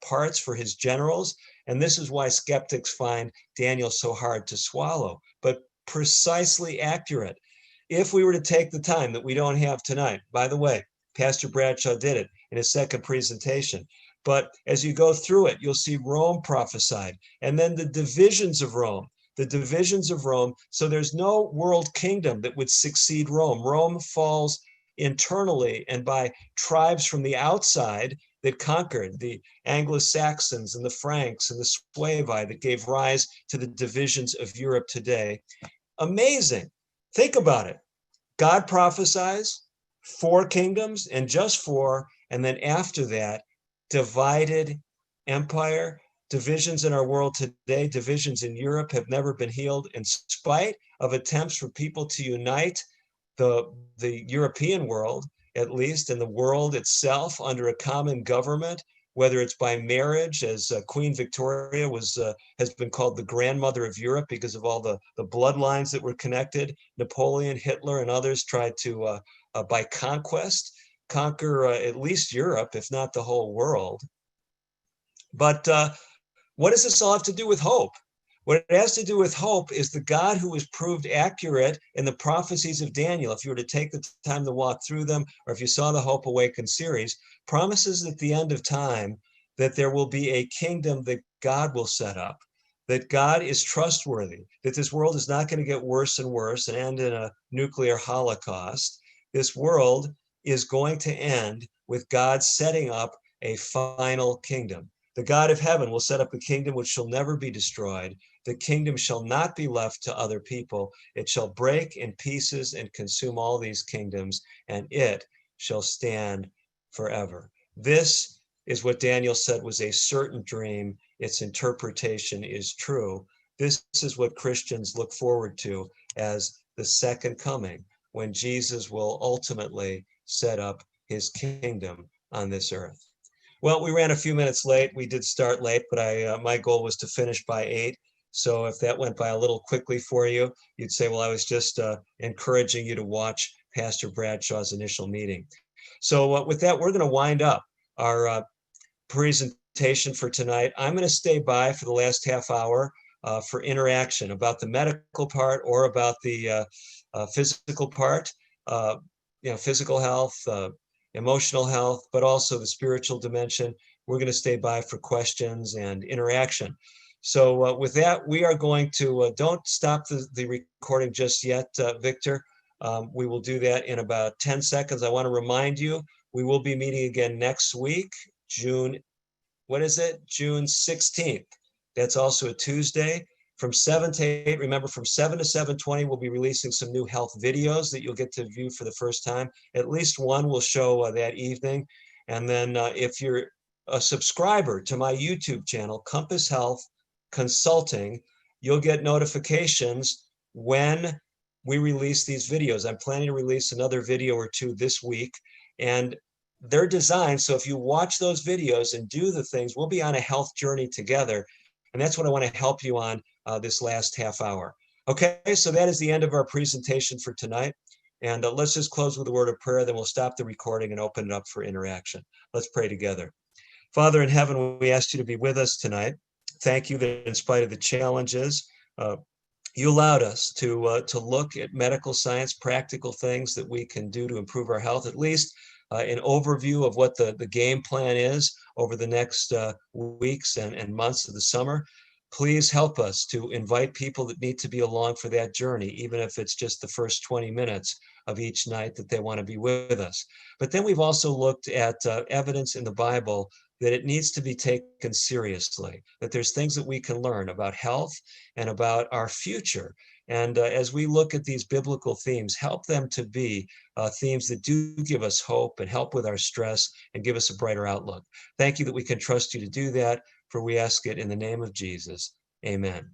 parts for his generals. And this is why skeptics find Daniel so hard to swallow, but precisely accurate. If we were to take the time that we don't have tonight, by the way, Pastor Bradshaw did it in his second presentation. But as you go through it, you'll see Rome prophesied, and then the divisions of Rome. The divisions of Rome. So there's no world kingdom that would succeed Rome. Rome falls internally and by tribes from the outside that conquered, the Anglo-Saxons and the Franks and the Suevi, that gave rise to the divisions of Europe today. Amazing. Think about it. God prophesies 4 kingdoms, and just 4, and then after that, divided empire. Divisions in our world today, divisions in Europe have never been healed in spite of attempts for people to unite the European world, at least, and the world itself under a common government, whether it's by marriage, as Queen Victoria has been called the grandmother of Europe because of all the bloodlines that were connected. Napoleon, Hitler, and others tried to, by conquest, conquer at least Europe, if not the whole world. But what does this all have to do with hope? What it has to do with hope is the God who was proved accurate in the prophecies of Daniel. If you were to take the time to walk through them, or if you saw the Hope Awakened series, promises at the end of time that there will be a kingdom that God will set up, that God is trustworthy, that this world is not going to get worse and worse and end in a nuclear holocaust. This world is going to end with God setting up a final kingdom. The God of heaven will set up a kingdom which shall never be destroyed. The kingdom shall not be left to other people. It shall break in pieces and consume all these kingdoms, and it shall stand forever. This is what Daniel said was a certain dream. Its interpretation is true. This is what Christians look forward to as the second coming, when Jesus will ultimately set up his kingdom on this earth. Well, we ran a few minutes late. We did start late, but my goal was to finish by 8. So if that went by a little quickly for you, you'd say, well, I was just encouraging you to watch Pastor Bradshaw's initial meeting. So with that, we're going to wind up our presentation for tonight. I'm going to stay by for the last half hour for interaction about the medical part or about the physical part, physical health, emotional health, but also the spiritual dimension. We're going to stay by for questions and interaction. So with that, we are going to, don't stop the recording just yet, Victor. We will do that in about 10 seconds. I want to remind you, we will be meeting again next week, June 16th. That's also a Tuesday. From 7 to 8, remember, from 7 to 7:20, we'll be releasing some new health videos that you'll get to view for the first time. At least one will show that evening. And then if you're a subscriber to my YouTube channel, Compass Health Consulting, you'll get notifications when we release these videos. I'm planning to release another video or 2 this week. And they're designed so if you watch those videos and do the things, we'll be on a health journey together. And that's what I want to help you on this last half hour. Okay, so that is the end of our presentation for tonight. And let's just close with a word of prayer, then we'll stop the recording and open it up for interaction. Let's pray together. Father in heaven, we ask you to be with us tonight. Thank you that in spite of the challenges, you allowed us to look at medical science, practical things that we can do to improve our health, at least an overview of what the game plan is over the next weeks and months of the summer. Please help us to invite people that need to be along for that journey, even if it's just the first 20 minutes of each night that they want to be with us. But then we've also looked at evidence in the Bible that it needs to be taken seriously, that there's things that we can learn about health and about our future. And as we look at these biblical themes, help them to be themes that do give us hope and help with our stress and give us a brighter outlook. Thank you that we can trust you to do that, for we ask it in the name of Jesus. Amen.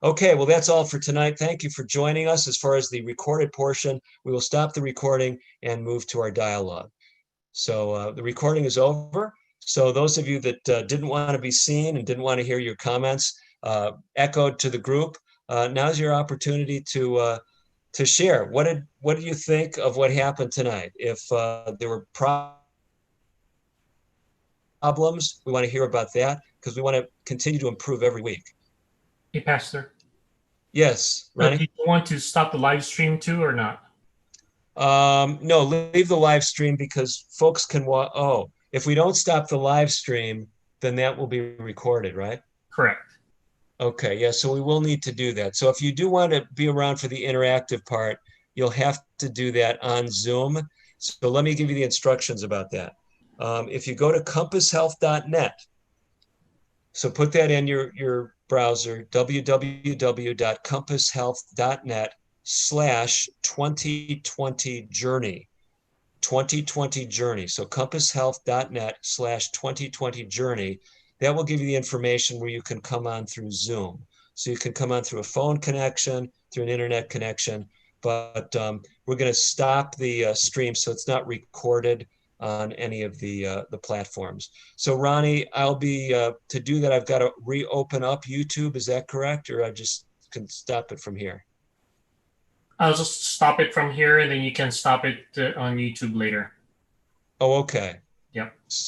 Okay, well, that's all for tonight. Thank you for joining us. As far as the recorded portion, we will stop the recording and move to our dialogue. So the recording is over. So those of you that didn't want to be seen and didn't want to hear your comments echoed to the group, now's your opportunity to share. What did you think of what happened tonight? If there were problems, we want to hear about that because we want to continue to improve every week.
Hey, Pastor.
Yes, Ronnie?
Do you want to stop the live stream too or not?
No, leave the live stream because folks can watch. Oh, if we don't stop the live stream, then that will be recorded, right?
Correct.
Okay, yeah, so we will need to do that. So if you do want to be around for the interactive part, you'll have to do that on Zoom. So let me give you the instructions about that. If you go to compasshealth.net, so put that in your browser, www.compasshealth.net/2020 journey. 2020 journey. So compasshealth.net/2020 journey. That will give you the information where you can come on through Zoom. So you can come on through a phone connection, through an internet connection, but we're going to stop the stream so it's not recorded on any of the platforms. So Ronnie, I'll be to do that. I've got to reopen up YouTube. Is that correct, or I just can stop it from here?
I'll just stop it from here, and then you can stop it on YouTube later.
Oh, okay.
Yep.